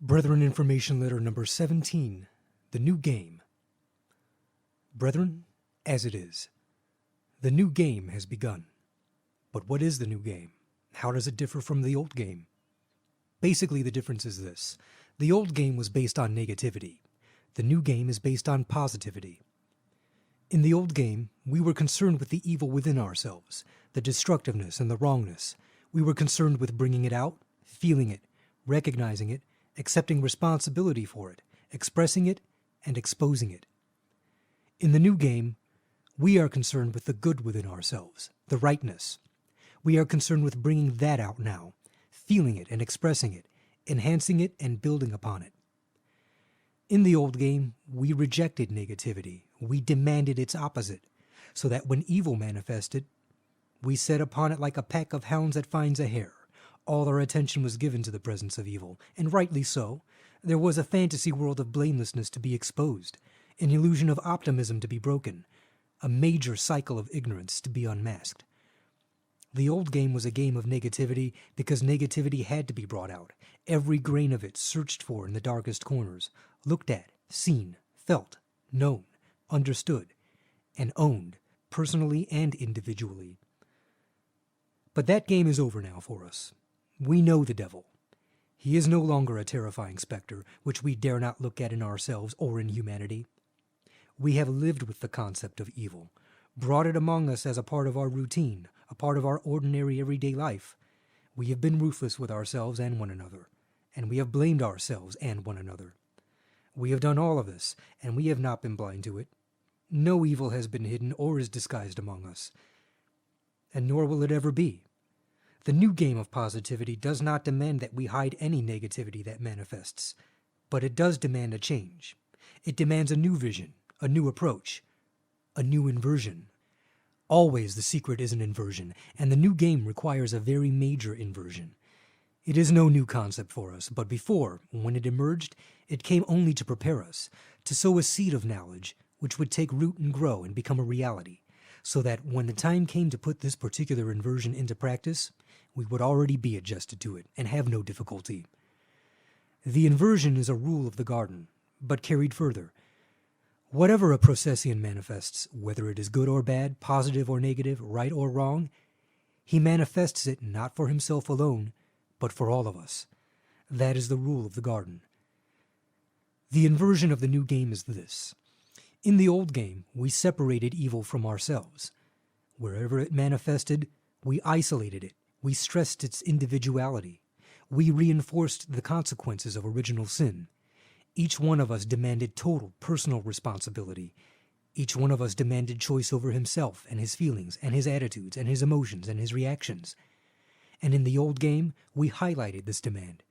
Brethren, Information Letter number 17, The New Game. Brethren, as it is, the new game has begun. But what is the new game? How does it differ from the old game? Basically, the difference is this. The old game was based on negativity. The new game is based on positivity. In the old game, we were concerned with the evil within ourselves, the destructiveness and the wrongness. We were concerned with bringing it out, feeling it, recognizing it, accepting responsibility for it, expressing it, and exposing it. In the new game, we are concerned with the good within ourselves, the rightness. We are concerned with bringing that out now, feeling it and expressing it, enhancing it and building upon it. In the old game, we rejected negativity. We demanded its opposite, so that when evil manifested, we set upon it like a pack of hounds that finds a hare. All our attention was given to the presence of evil, and rightly so. There was a fantasy world of blamelessness to be exposed, an illusion of optimism to be broken, a major cycle of ignorance to be unmasked. The old game was a game of negativity because negativity had to be brought out, every grain of it searched for in the darkest corners, looked at, seen, felt, known, understood, and owned, personally and individually. But that game is over now for us. We know the devil. He is no longer a terrifying specter, which we dare not look at in ourselves or in humanity. We have lived with the concept of evil, brought it among us as a part of our routine, a part of our ordinary everyday life. We have been ruthless with ourselves and one another, and we have blamed ourselves and one another. We have done all of this, and we have not been blind to it. No evil has been hidden or is disguised among us, and nor will it ever be. The new game of positivity does not demand that we hide any negativity that manifests, but it does demand a change. It demands a new vision, a new approach, a new inversion. Always the secret is an inversion, and the new game requires a very major inversion. It is no new concept for us, but before, when it emerged, it came only to prepare us, to sow a seed of knowledge, which would take root and grow and become a reality, so that when the time came to put this particular inversion into practice, we would already be adjusted to it and have no difficulty. The inversion is a rule of the garden, but carried further. Whatever a processian manifests, whether it is good or bad, positive or negative, right or wrong, he manifests it not for himself alone, but for all of us. That is the rule of the garden. The inversion of the new game is this. In the old game, we separated evil from ourselves. Wherever it manifested, we isolated it. We stressed its individuality. We reinforced the consequences of original sin. Each one of us demanded total personal responsibility. Each one of us demanded choice over himself and his feelings and his attitudes and his emotions and his reactions. And in the old game, we highlighted this demand.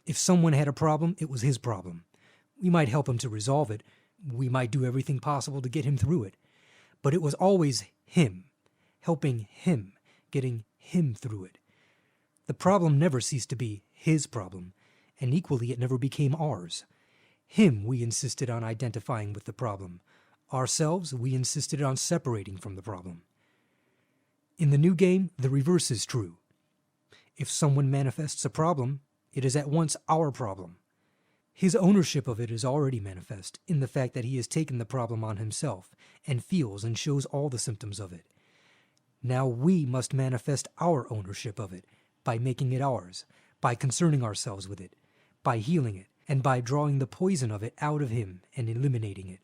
If someone had a problem, it was his problem. We might help him to resolve it. We might do everything possible to get him through it. But it was always him, helping him, getting him through it. The problem never ceased to be his problem, and equally it never became ours. Him we insisted on identifying with the problem. Ourselves we insisted on separating from the problem. In the new game, the reverse is true. If someone manifests a problem, it is at once our problem. His ownership of it is already manifest in the fact that he has taken the problem on himself and feels and shows all the symptoms of it. Now we must manifest our ownership of it by making it ours, by concerning ourselves with it, by healing it, and by drawing the poison of it out of him and eliminating it.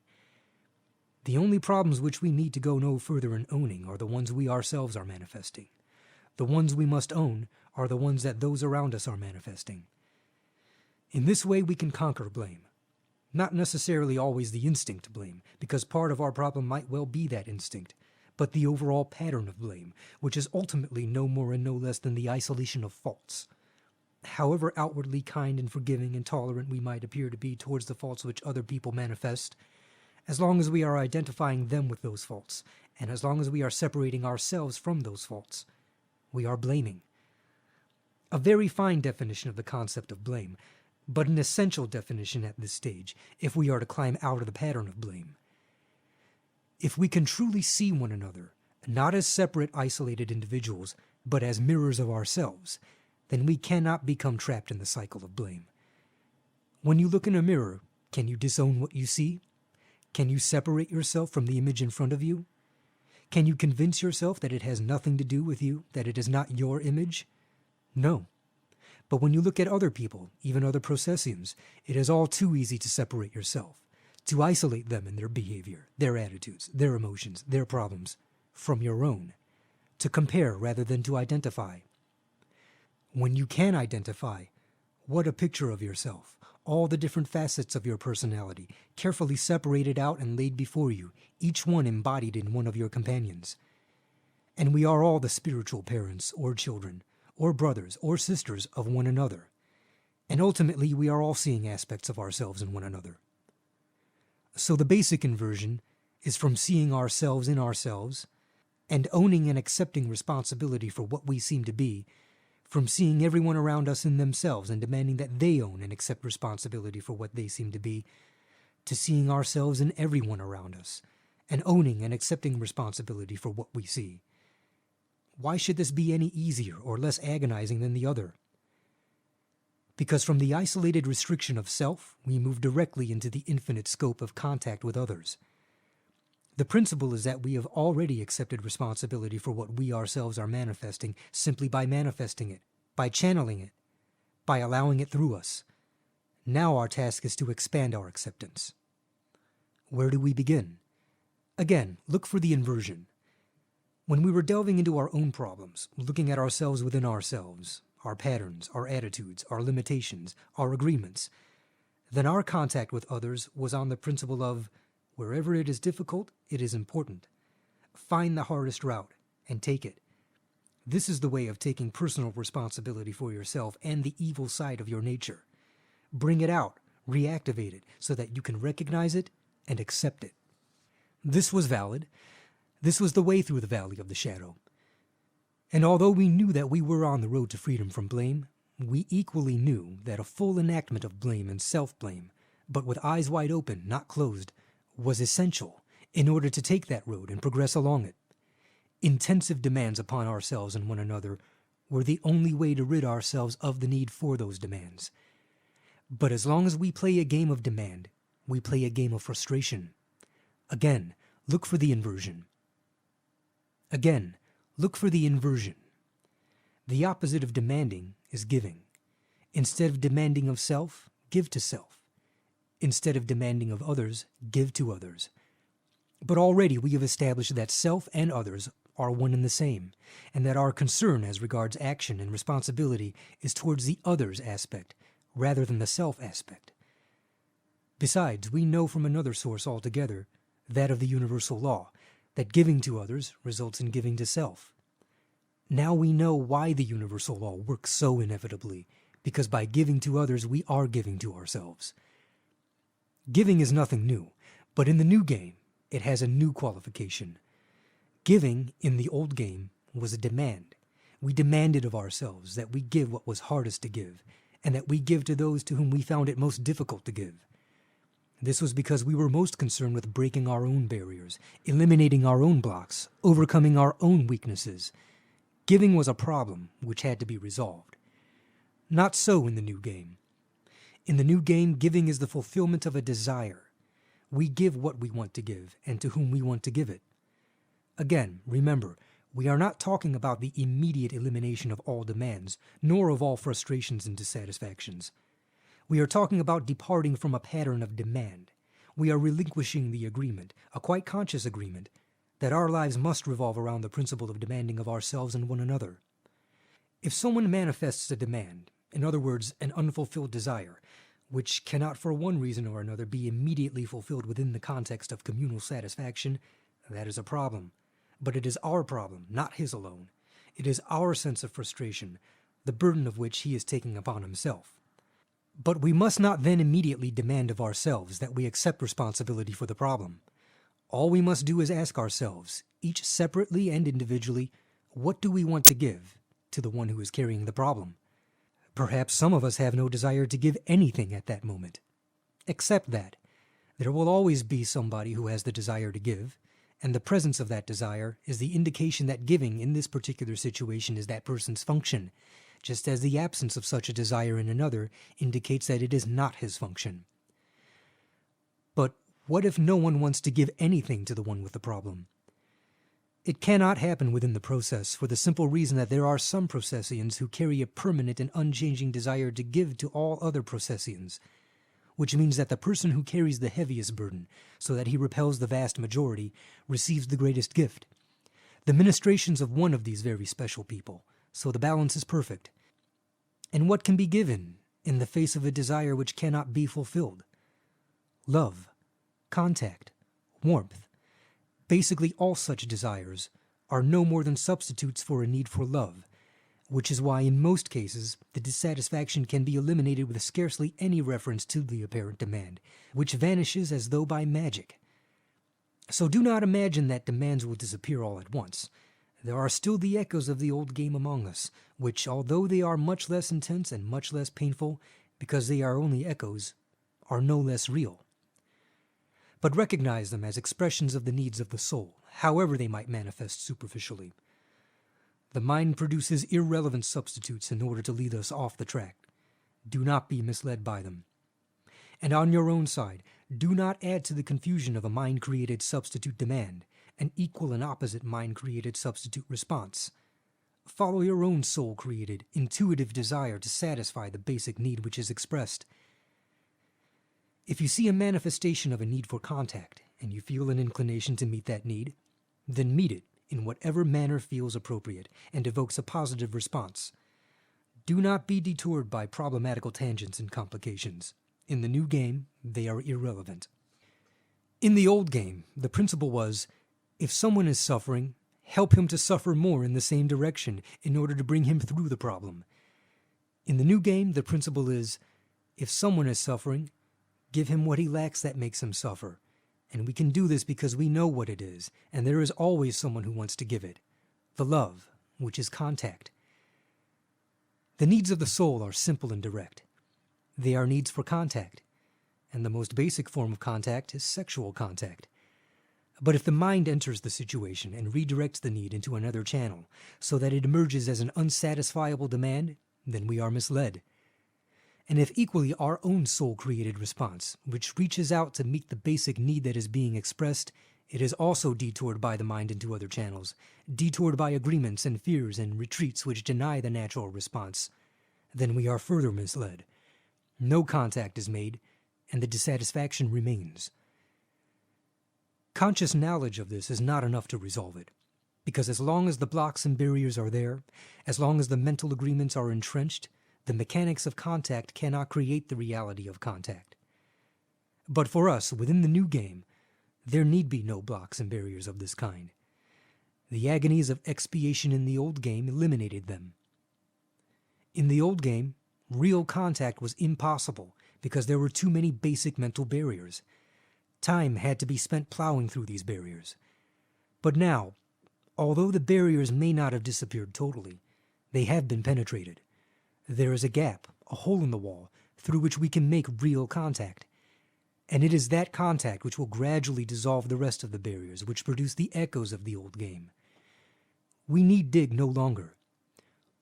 The only problems which we need to go no further in owning are the ones we ourselves are manifesting. The ones we must own are the ones that those around us are manifesting. In this way we can conquer blame. Not necessarily always the instinct to blame, because part of our problem might well be that instinct, but the overall pattern of blame, which is ultimately no more and no less than the isolation of faults. However outwardly kind and forgiving and tolerant we might appear to be towards the faults which other people manifest, as long as we are identifying them with those faults, and as long as we are separating ourselves from those faults, we are blaming. A very fine definition of the concept of blame, but an essential definition at this stage, if we are to climb out of the pattern of blame. If we can truly see one another, not as separate, isolated individuals, but as mirrors of ourselves, then we cannot become trapped in the cycle of blame. When you look in a mirror, can you disown what you see? Can you separate yourself from the image in front of you? Can you convince yourself that it has nothing to do with you, that it is not your image? No. But when you look at other people, even other processiums, it is all too easy to separate yourself, to isolate them in their behavior, their attitudes, their emotions, their problems, from your own, to compare rather than to identify. When you can identify, what a picture of yourself, all the different facets of your personality, carefully separated out and laid before you, each one embodied in one of your companions. And we are all the spiritual parents or children, or brothers or sisters of one another. And ultimately, we are all seeing aspects of ourselves in one another. So the basic inversion is from seeing ourselves in ourselves and owning and accepting responsibility for what we seem to be, from seeing everyone around us in themselves and demanding that they own and accept responsibility for what they seem to be, to seeing ourselves in everyone around us and owning and accepting responsibility for what we see. Why should this be any easier or less agonizing than the other? Because from the isolated restriction of self, we move directly into the infinite scope of contact with others. The principle is that we have already accepted responsibility for what we ourselves are manifesting simply by manifesting it, by channeling it, by allowing it through us. Now our task is to expand our acceptance. Where do we begin? Again, look for the inversion. When we were delving into our own problems, looking at ourselves within ourselves, our patterns, our attitudes, our limitations, our agreements, then our contact with others was on the principle of, wherever it is difficult, it is important. Find the hardest route and take it. This is the way of taking personal responsibility for yourself and the evil side of your nature. Bring it out, reactivate it, so that you can recognize it and accept it. This was valid. This was the way through the valley of the shadow. And although we knew that we were on the road to freedom from blame, we equally knew that a full enactment of blame and self-blame, but with eyes wide open, not closed, was essential in order to take that road and progress along it. Intensive demands upon ourselves and one another were the only way to rid ourselves of the need for those demands. But as long as we play a game of demand, we play a game of frustration. Again, look for the inversion. Again, look for the inversion. The opposite of demanding is giving. Instead of demanding of self, give to self. Instead of demanding of others, give to others. But already we have established that self and others are one and the same, and that our concern as regards action and responsibility is towards the others aspect, rather than the self aspect. Besides, we know from another source altogether, that of the universal law, that giving to others results in giving to self. Now we know why the universal law works so inevitably, because by giving to others we are giving to ourselves. Giving is nothing new, but in the new game, it has a new qualification. Giving, in the old game, was a demand. We demanded of ourselves that we give what was hardest to give, and that we give to those to whom we found it most difficult to give. This was because we were most concerned with breaking our own barriers, eliminating our own blocks, overcoming our own weaknesses. Giving was a problem which had to be resolved. Not so in the new game. In the new game, giving is the fulfillment of a desire. We give what we want to give, and to whom we want to give it. Again, remember, we are not talking about the immediate elimination of all demands, nor of all frustrations and dissatisfactions. We are talking about departing from a pattern of demand. We are relinquishing the agreement, a quite conscious agreement, that our lives must revolve around the principle of demanding of ourselves and one another. If someone manifests a demand, in other words, an unfulfilled desire, which cannot for one reason or another be immediately fulfilled within the context of communal satisfaction, that is a problem. But it is our problem, not his alone. It is our sense of frustration, the burden of which he is taking upon himself. But we must not then immediately demand of ourselves that we accept responsibility for the problem. All we must do is ask ourselves, each separately and individually, what do we want to give to the one who is carrying the problem? Perhaps some of us have no desire to give anything at that moment. Accept that. There will always be somebody who has the desire to give, and the presence of that desire is the indication that giving in this particular situation is that person's function, just as the absence of such a desire in another indicates that it is not his function. But what if no one wants to give anything to the one with the problem? It cannot happen within the process for the simple reason that there are some processians who carry a permanent and unchanging desire to give to all other processians, which means that the person who carries the heaviest burden, so that he repels the vast majority, receives the greatest gift. The ministrations of one of these very special people, so the balance is perfect. And what can be given in the face of a desire which cannot be fulfilled? Love, contact, warmth. Basically all such desires are no more than substitutes for a need for love, which is why in most cases the dissatisfaction can be eliminated with scarcely any reference to the apparent demand, which vanishes as though by magic. So do not imagine that demands will disappear all at once. There are still the echoes of the old game among us, which, although they are much less intense and much less painful, because they are only echoes, are no less real. But recognize them as expressions of the needs of the soul, however they might manifest superficially. The mind produces irrelevant substitutes in order to lead us off the track. Do not be misled by them. And on your own side, do not add to the confusion of a mind-created substitute demand, an equal and opposite mind-created substitute response. Follow your own soul-created, intuitive desire to satisfy the basic need which is expressed. If you see a manifestation of a need for contact, and you feel an inclination to meet that need, then meet it in whatever manner feels appropriate and evokes a positive response. Do not be detoured by problematical tangents and complications. In the new game, they are irrelevant. In the old game, the principle was, if someone is suffering, help him to suffer more in the same direction in order to bring him through the problem. In the new game, the principle is, if someone is suffering, give him what he lacks that makes him suffer. And we can do this because we know what it is, and there is always someone who wants to give it. The love, which is contact. The needs of the soul are simple and direct. They are needs for contact, and the most basic form of contact is sexual contact. But if the mind enters the situation and redirects the need into another channel, so that it emerges as an unsatisfiable demand, then we are misled. And if equally our own soul-created response, which reaches out to meet the basic need that is being expressed, it is also detoured by the mind into other channels, detoured by agreements and fears and retreats which deny the natural response, then we are further misled. No contact is made, and the dissatisfaction remains. Conscious knowledge of this is not enough to resolve it, because as long as the blocks and barriers are there, as long as the mental agreements are entrenched, the mechanics of contact cannot create the reality of contact. But for us, within the new game, there need be no blocks and barriers of this kind. The agonies of expiation in the old game eliminated them. In the old game, real contact was impossible because there were too many basic mental barriers. Time had to be spent plowing through these barriers. But now, although the barriers may not have disappeared totally, they have been penetrated. There is a gap, a hole in the wall, through which we can make real contact. And it is that contact which will gradually dissolve the rest of the barriers, which produce the echoes of the old game. We need dig no longer.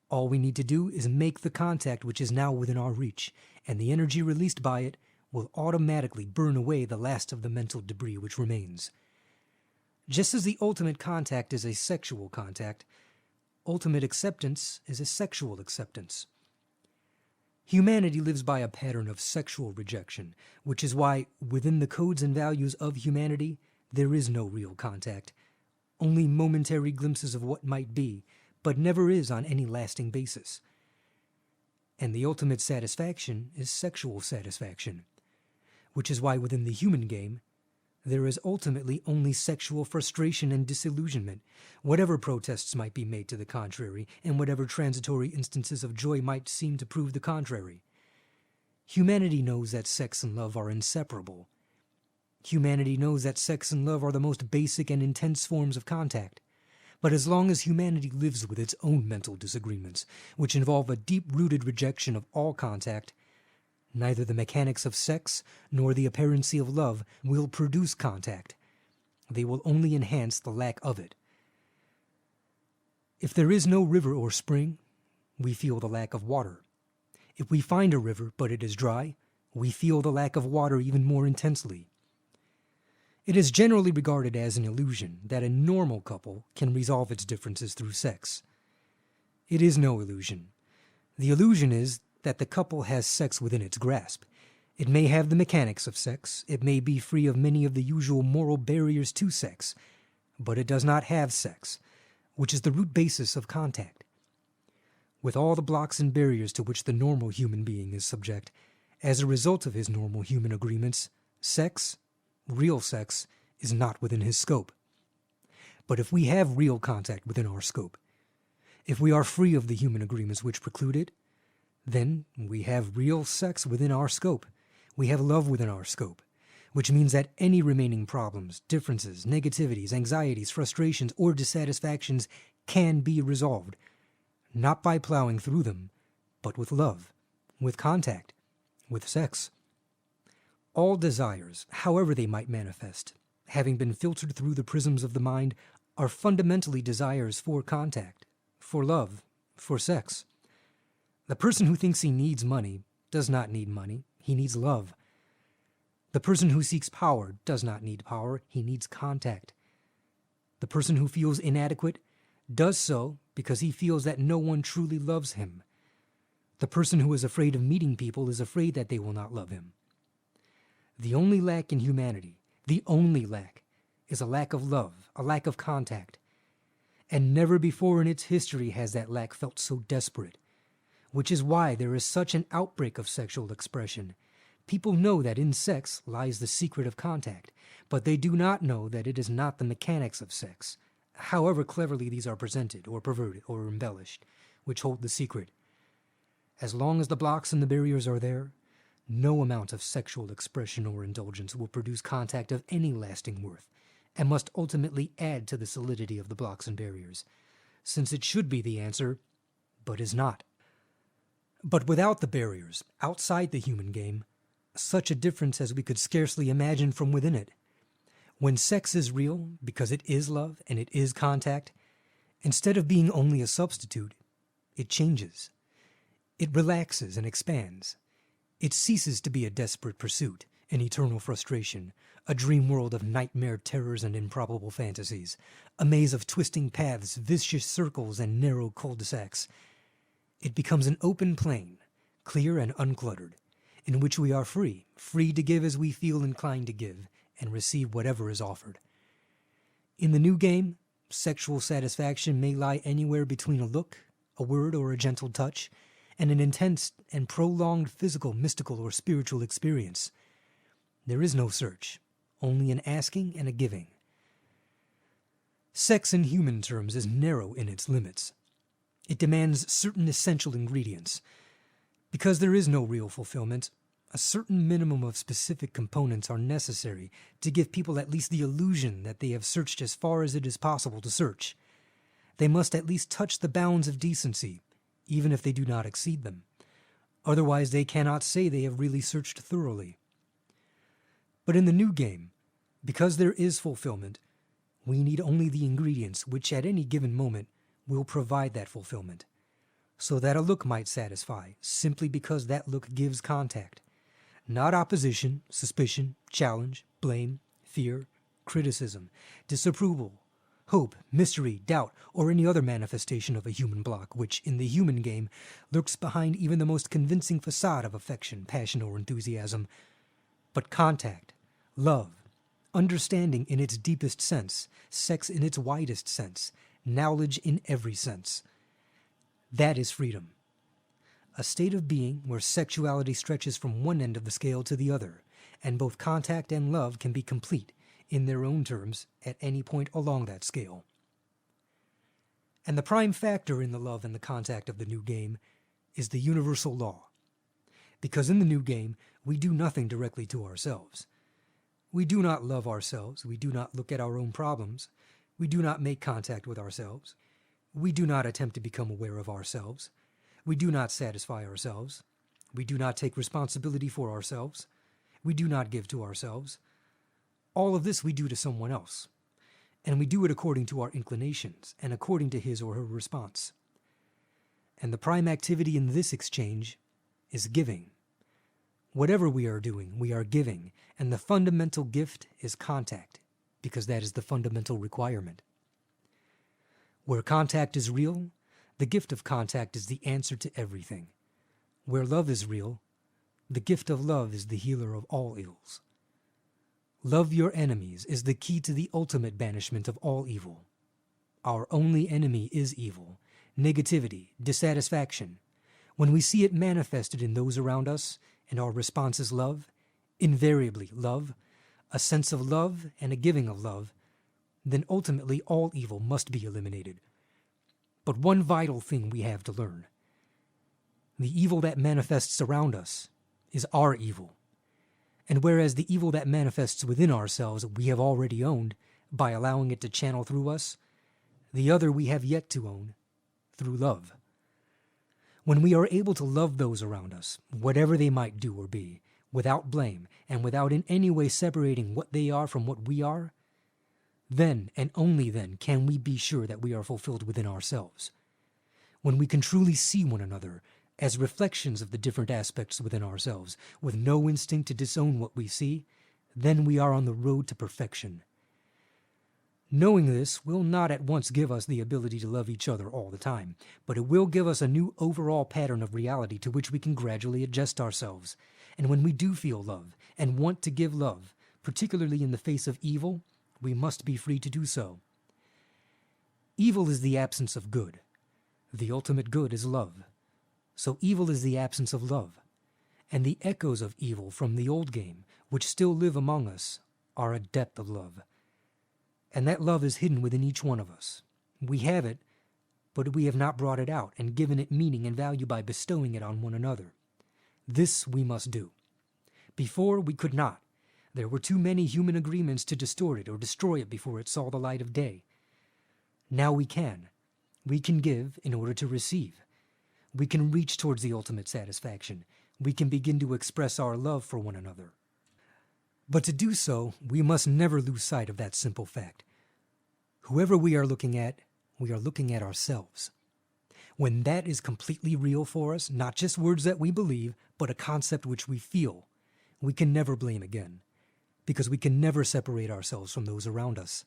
All we need to do is make the contact which is now within our reach, and the energy released by it will automatically burn away the last of the mental debris which remains. Just as the ultimate contact is a sexual contact, ultimate acceptance is a sexual acceptance. Humanity lives by a pattern of sexual rejection, which is why, within the codes and values of humanity, there is no real contact, only momentary glimpses of what might be, but never is on any lasting basis. And the ultimate satisfaction is sexual satisfaction, which is why within the human game, there is ultimately only sexual frustration and disillusionment, whatever protests might be made to the contrary, and whatever transitory instances of joy might seem to prove the contrary. Humanity knows that sex and love are inseparable. Humanity knows that sex and love are the most basic and intense forms of contact. But as long as humanity lives with its own mental disagreements, which involve a deep-rooted rejection of all contact, neither the mechanics of sex nor the apparency of love will produce contact. They will only enhance the lack of it. If there is no river or spring, we feel the lack of water. If we find a river but it is dry, we feel the lack of water even more intensely. It is generally regarded as an illusion that a normal couple can resolve its differences through sex. It is no illusion. The illusion is that the couple has sex within its grasp. It may have the mechanics of sex, it may be free of many of the usual moral barriers to sex, but it does not have sex, which is the root basis of contact. With all the blocks and barriers to which the normal human being is subject, as a result of his normal human agreements, sex, real sex, is not within his scope. But if we have real contact within our scope, if we are free of the human agreements which preclude it, then we have real sex within our scope. We have love within our scope, which means that any remaining problems, differences, negativities, anxieties, frustrations, or dissatisfactions can be resolved, not by plowing through them, but with love, with contact, with sex. All desires, however they might manifest, having been filtered through the prisms of the mind, are fundamentally desires for contact, for love, for sex. The person who thinks he needs money does not need money, he needs love. The person who seeks power does not need power, he needs contact. The person who feels inadequate does so because he feels that no one truly loves him. The person who is afraid of meeting people is afraid that they will not love him. The only lack in humanity, the only lack, is a lack of love, a lack of contact. And never before in its history has that lack felt so desperate, which is why there is such an outbreak of sexual expression. People know that in sex lies the secret of contact, but they do not know that it is not the mechanics of sex, however cleverly these are presented or perverted or embellished, which hold the secret. As long as the blocks and the barriers are there, no amount of sexual expression or indulgence will produce contact of any lasting worth, and must ultimately add to the solidity of the blocks and barriers, since it should be the answer, but is not. But without the barriers, outside the human game, such a difference as we could scarcely imagine from within it. When sex is real, because it is love and it is contact, instead of being only a substitute, it changes. It relaxes and expands. It ceases to be a desperate pursuit, an eternal frustration, a dream world of nightmare terrors and improbable fantasies, a maze of twisting paths, vicious circles, and narrow cul-de-sacs. It becomes an open plain, clear and uncluttered, in which we are free to give as we feel inclined to give, and receive whatever is offered. In the new game, sexual satisfaction may lie anywhere between a look, a word, or a gentle touch, and an intense and prolonged physical, mystical, or spiritual experience. There is no search, only an asking and a giving. Sex in human terms is narrow in its limits. It demands certain essential ingredients. Because there is no real fulfillment, a certain minimum of specific components are necessary to give people at least the illusion that they have searched as far as it is possible to search. They must at least touch the bounds of decency, even if they do not exceed them. Otherwise, they cannot say they have really searched thoroughly. But in the new game, because there is fulfillment, we need only the ingredients which at any given moment will provide that fulfillment, so that a look might satisfy simply because that look gives contact, not opposition, suspicion, challenge, blame, fear, criticism, disapproval, hope, mystery, doubt, or any other manifestation of a human block which, in the human game, lurks behind even the most convincing facade of affection, passion, or enthusiasm. But contact, love, understanding in its deepest sense, sex in its widest sense, knowledge in every sense. That is freedom. A state of being where sexuality stretches from one end of the scale to the other, and both contact and love can be complete, in their own terms, at any point along that scale. And the prime factor in the love and the contact of the new game is the universal law. Because in the new game, we do nothing directly to ourselves. We do not love ourselves. We do not look at our own problems. We do not make contact with ourselves. We do not attempt to become aware of ourselves. We do not satisfy ourselves. We do not take responsibility for ourselves. We do not give to ourselves. All of this we do to someone else, and we do it according to our inclinations and according to his or her response. And the prime activity in this exchange is giving. Whatever we are doing, we are giving, and the fundamental gift is contact, because that is the fundamental requirement. Where contact is real, the gift of contact is the answer to everything. Where love is real, the gift of love is the healer of all ills. Love your enemies is the key to the ultimate banishment of all evil. Our only enemy is evil, negativity, dissatisfaction. When we see it manifested in those around us, and our response is love, invariably love, a sense of love and a giving of love, then ultimately all evil must be eliminated. But one vital thing we have to learn: the evil that manifests around us is our evil. And whereas the evil that manifests within ourselves we have already owned by allowing it to channel through us, the other we have yet to own through love. When we are able to love those around us, whatever they might do or be, without blame and without in any way separating what they are from what we are, then and only then can we be sure that we are fulfilled within ourselves. When we can truly see one another as reflections of the different aspects within ourselves, with no instinct to disown what we see, then we are on the road to perfection. Knowing this will not at once give us the ability to love each other all the time, but it will give us a new overall pattern of reality to which we can gradually adjust ourselves. And when we do feel love and want to give love, particularly in the face of evil, we must be free to do so. Evil is the absence of good. The ultimate good is love. So evil is the absence of love. And the echoes of evil from the old game, which still live among us, are a depth of love. And that love is hidden within each one of us. We have it, but we have not brought it out and given it meaning and value by bestowing it on one another. This we must do. Before, we could not. There were too many human agreements to distort it or destroy it before it saw the light of day. Now we can. We can give in order to receive. We can reach towards the ultimate satisfaction. We can begin to express our love for one another. But to do so, we must never lose sight of that simple fact. Whoever we are looking at ourselves. When that is completely real for us, not just words that we believe, but a concept which we feel, we can never blame again, because we can never separate ourselves from those around us.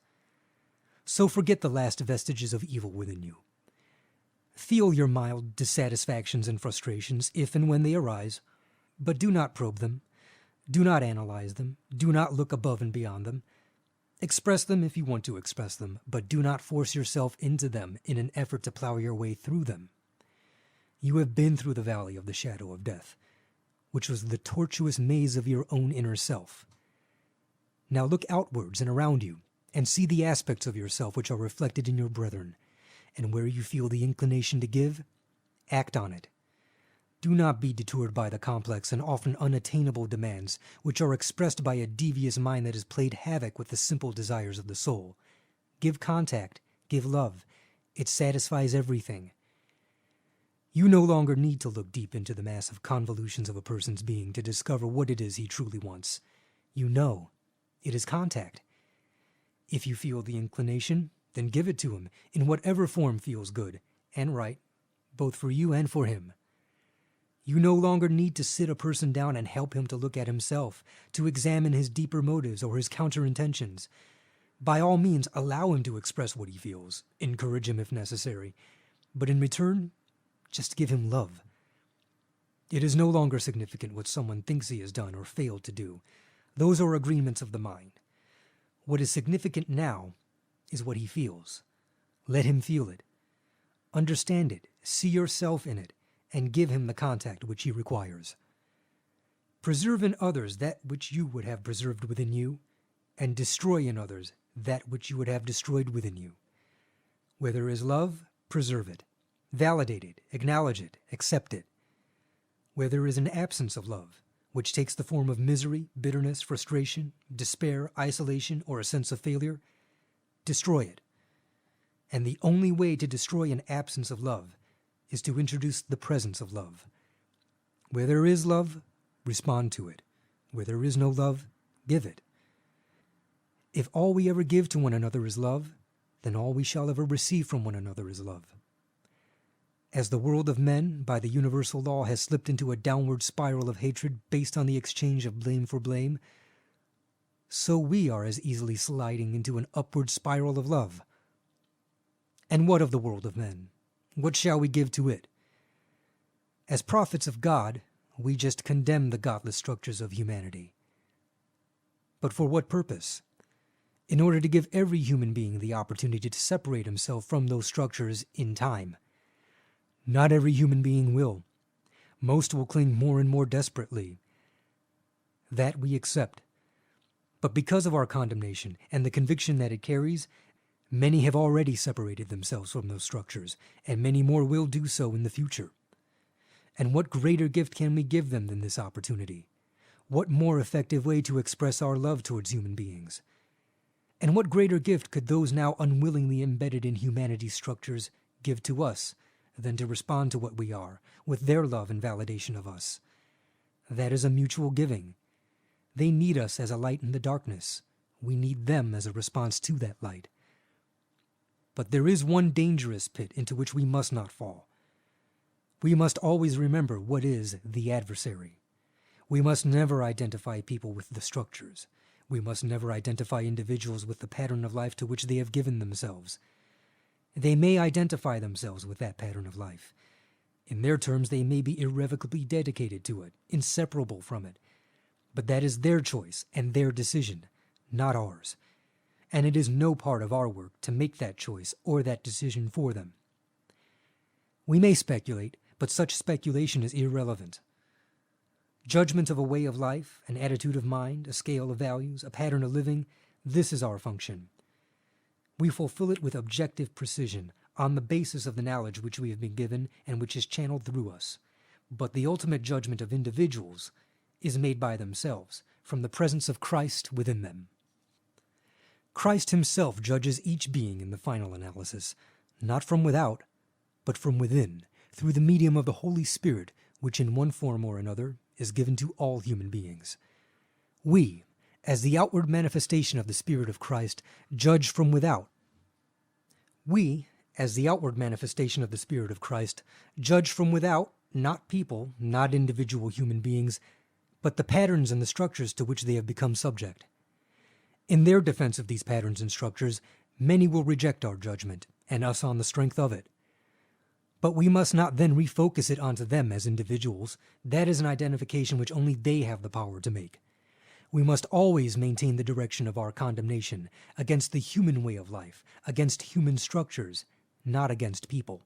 So forget the last vestiges of evil within you. Feel your mild dissatisfactions and frustrations if and when they arise, but do not probe them. Do not analyze them. Do not look above and beyond them. Express them if you want to express them, but do not force yourself into them in an effort to plow your way through them. You have been through the valley of the shadow of death, which was the tortuous maze of your own inner self. Now look outwards and around you, and see the aspects of yourself which are reflected in your brethren, and where you feel the inclination to give, act on it. Do not be detoured by the complex and often unattainable demands which are expressed by a devious mind that has played havoc with the simple desires of the soul. Give contact, give love. It satisfies everything. You no longer need to look deep into the massive convolutions of a person's being to discover what it is he truly wants. You know, it is contact. If you feel the inclination, then give it to him in whatever form feels good and right, both for you and for him. You no longer need to sit a person down and help him to look at himself, to examine his deeper motives or his counter-intentions. By all means, allow him to express what he feels, encourage him if necessary, but in return, just give him love. It is no longer significant what someone thinks he has done or failed to do. Those are agreements of the mind. What is significant now is what he feels. Let him feel it. Understand it, see yourself in it, and give him the contact which he requires. Preserve in others that which you would have preserved within you, and destroy in others that which you would have destroyed within you. Where there is love, preserve it, validate it, acknowledge it, accept it. Where there is an absence of love, which takes the form of misery, bitterness, frustration, despair, isolation, or a sense of failure, destroy it. And the only way to destroy an absence of love is to introduce the presence of love. Where there is love, respond to it. Where there is no love, give it. If all we ever give to one another is love, then all we shall ever receive from one another is love. As the world of men, by the universal law, has slipped into a downward spiral of hatred based on the exchange of blame for blame, so we are as easily sliding into an upward spiral of love. And what of the world of men? What shall we give to it? As prophets of God, we just condemn the godless structures of humanity. But for what purpose? In order to give every human being the opportunity to separate himself from those structures in time. Not every human being will. Most will cling more and more desperately. That we accept. But because of our condemnation and the conviction that it carries, many have already separated themselves from those structures, and many more will do so in the future. And what greater gift can we give them than this opportunity? What more effective way to express our love towards human beings? And what greater gift could those now unwillingly embedded in humanity's structures give to us than to respond to what we are, with their love and validation of us? That is a mutual giving. They need us as a light in the darkness. We need them as a response to that light. But there is one dangerous pit into which we must not fall. We must always remember what is the adversary. We must never identify people with the structures. We must never identify individuals with the pattern of life to which they have given themselves. They may identify themselves with that pattern of life. In their terms, they may be irrevocably dedicated to it, inseparable from it. But that is their choice and their decision, not ours. And it is no part of our work to make that choice or that decision for them. We may speculate, but such speculation is irrelevant. Judgment of a way of life, an attitude of mind, a scale of values, a pattern of living, this is our function. We fulfill it with objective precision, on the basis of the knowledge which we have been given and which is channeled through us. But the ultimate judgment of individuals is made by themselves, from the presence of Christ within them. Christ himself judges each being in the final analysis, not from without, but from within, through the medium of the Holy Spirit, which in one form or another is given to all human beings. We, as the outward manifestation of the Spirit of Christ, judge from without. We, as the outward manifestation of the Spirit of Christ, judge from without, not people, not individual human beings, but the patterns and the structures to which they have become subject. In their defense of these patterns and structures, many will reject our judgment, and us on the strength of it. But we must not then refocus it onto them as individuals. That is an identification which only they have the power to make. We must always maintain the direction of our condemnation against the human way of life, against human structures, not against people.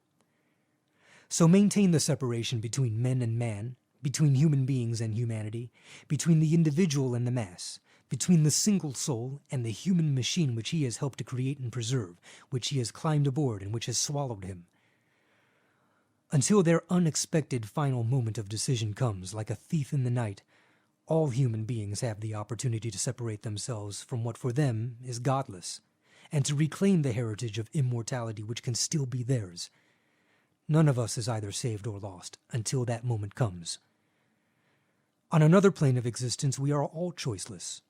So maintain the separation between men and man, between human beings and humanity, between the individual and the mass, between the single soul and the human machine which he has helped to create and preserve, which he has climbed aboard and which has swallowed him. Until their unexpected final moment of decision comes, like a thief in the night, all human beings have the opportunity to separate themselves from what for them is godless, and to reclaim the heritage of immortality which can still be theirs. None of us is either saved or lost until that moment comes. On another plane of existence, we are all choiceless.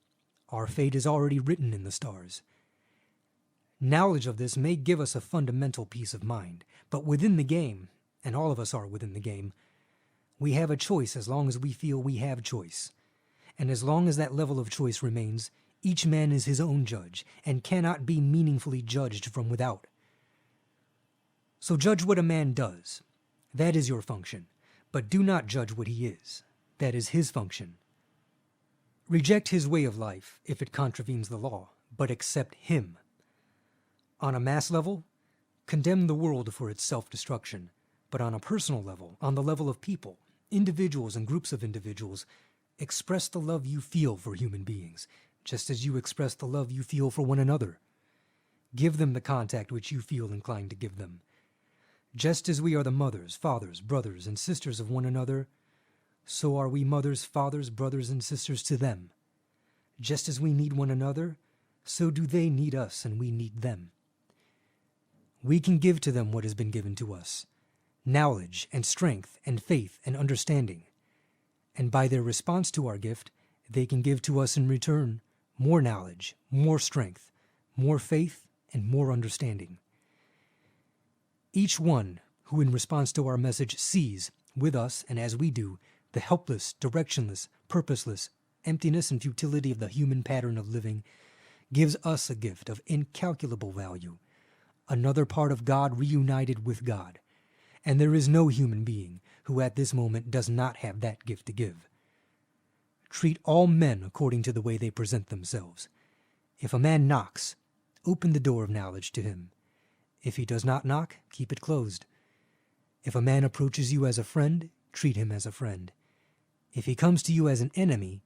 Our fate is already written in the stars. Knowledge of this may give us a fundamental peace of mind, but within the game, and all of us are within the game, we have a choice as long as we feel we have choice. And as long as that level of choice remains, each man is his own judge and cannot be meaningfully judged from without. So judge what a man does. That is your function. But do not judge what he is. That is his function. Reject his way of life if it contravenes the law, but accept him. On a mass level, condemn the world for its self-destruction. But on a personal level, on the level of people, individuals and groups of individuals, express the love you feel for human beings, just as you express the love you feel for one another. Give them the contact which you feel inclined to give them. Just as we are the mothers, fathers, brothers, and sisters of one another, so are we mothers, fathers, brothers, and sisters to them. Just as we need one another, so do they need us and we need them. We can give to them what has been given to us, knowledge and strength and faith and understanding. And by their response to our gift, they can give to us in return more knowledge, more strength, more faith, and more understanding. Each one who in response to our message sees, with us and as we do, the helpless, directionless, purposeless emptiness and futility of the human pattern of living, gives us a gift of incalculable value, another part of God reunited with God. And there is no human being who at this moment does not have that gift to give. Treat all men according to the way they present themselves. If a man knocks, open the door of knowledge to him. If he does not knock, keep it closed. If a man approaches you as a friend, treat him as a friend. If he comes to you as an enemy,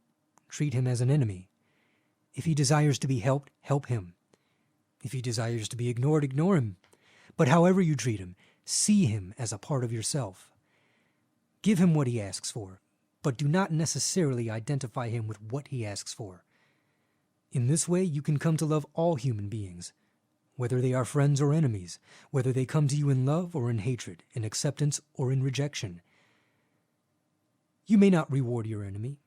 treat him as an enemy. If he desires to be helped, help him. If he desires to be ignored, ignore him. But however you treat him, see him as a part of yourself. Give him what he asks for, but do not necessarily identify him with what he asks for. In this way, you can come to love all human beings, whether they are friends or enemies, whether they come to you in love or in hatred, in acceptance or in rejection. You may not reward your enemy.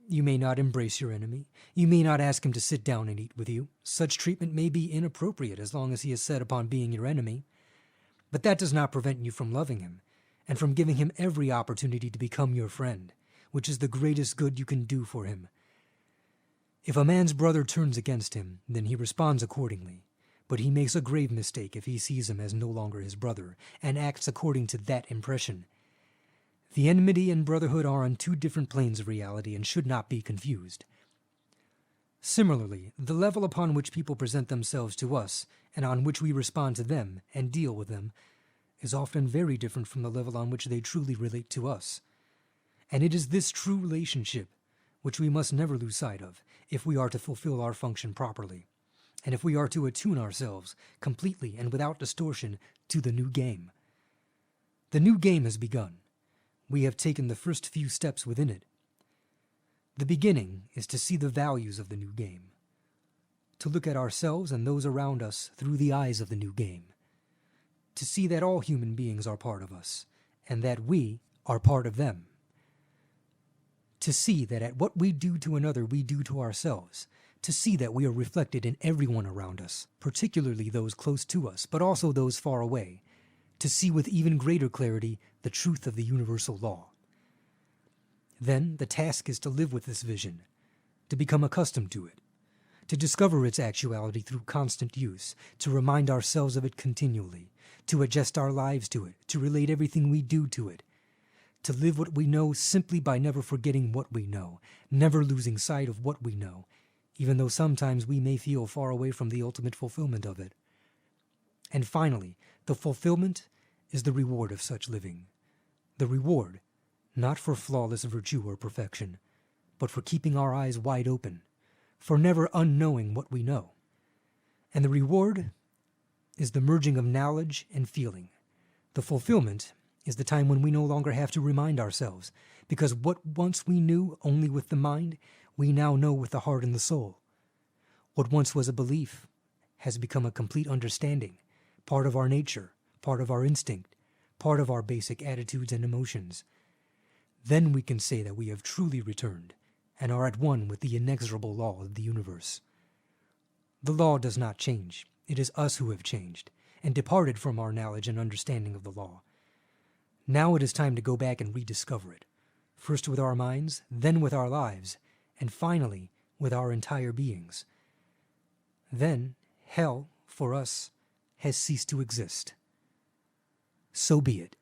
You may not embrace your enemy. You may not ask him to sit down and eat with you. Such treatment may be inappropriate as long as he is set upon being your enemy. But that does not prevent you from loving him, and from giving him every opportunity to become your friend, which is the greatest good you can do for him. If a man's brother turns against him, then he responds accordingly. But he makes a grave mistake if he sees him as no longer his brother, and acts according to that impression. The enmity and brotherhood are on two different planes of reality and should not be confused. Similarly, the level upon which people present themselves to us, and on which we respond to them and deal with them, is often very different from the level on which they truly relate to us. And it is this true relationship which we must never lose sight of if we are to fulfill our function properly, and if we are to attune ourselves completely and without distortion to the new game. The new game has begun. We have taken the first few steps within it. The beginning is to see the values of the new game, to look at ourselves and those around us through the eyes of the new game, to see that all human beings are part of us, and that we are part of them, to see that at what we do to another we do to ourselves, to see that we are reflected in everyone around us, particularly those close to us, but also those far away, to see with even greater clarity the truth of the universal law. Then the task is to live with this vision, to become accustomed to it, to discover its actuality through constant use, to remind ourselves of it continually, to adjust our lives to it, to relate everything we do to it, to live what we know simply by never forgetting what we know, never losing sight of what we know, even though sometimes we may feel far away from the ultimate fulfillment of it. And finally, the fulfillment is the reward of such living. The reward, not for flawless virtue or perfection, but for keeping our eyes wide open, for never unknowing what we know. And the reward is the merging of knowledge and feeling. The fulfillment is the time when we no longer have to remind ourselves, because what once we knew only with the mind, we now know with the heart and the soul. What once was a belief has become a complete understanding, part of our nature, part of our instinct, part of our basic attitudes and emotions. Then we can say that we have truly returned and are at one with the inexorable law of the universe. The law does not change. It is us who have changed and departed from our knowledge and understanding of the law. Now it is time to go back and rediscover it, first with our minds, then with our lives, and finally with our entire beings. Then hell, for us, has ceased to exist. So be it.